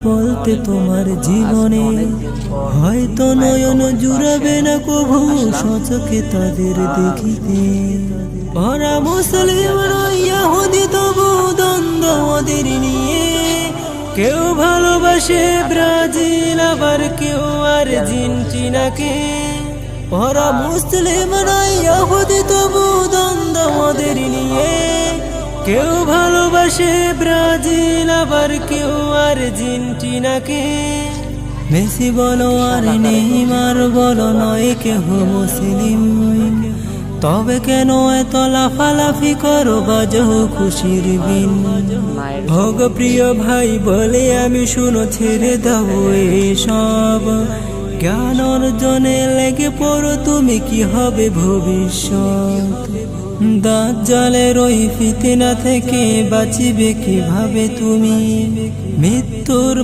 বলতে তোমার জীবনে হয়তো নয়ন জুড়াবে না কভু সচকে তাদের দেখিতে। ওরা মুসলিম ইহুদি তবু দ্বন্দ্ব ওদের নিয়ে, কেউ ভালোবাসে ব্রাজিল আবার কেউ আর্জেন্টিনাকে। ওরা মুসলিম ইহুদি তবু দ্বন্দ্ব ওদের নিয়ে, কেউ ভালোবাসে ব্রাজিল আবার কেউ আর্জেন্টিনাকে। মেসি বলো আর নেইমার বলো নয় কেহ মুসলিম, তবে কেন এত লাফালাফি করো বাজো খুশির বিন। ভোগ প্রিয় ভাই বলে আমি শুনো ছেড়ে দাও এসব, জ্ঞান অর্জনে লেগে পড়ো তুমি কি হবে ভবিষ্যৎ। দাজ্জালের ওই ফিতনা থেকে বাঁচিবে কিভাবে তুমি, মৃত্যুর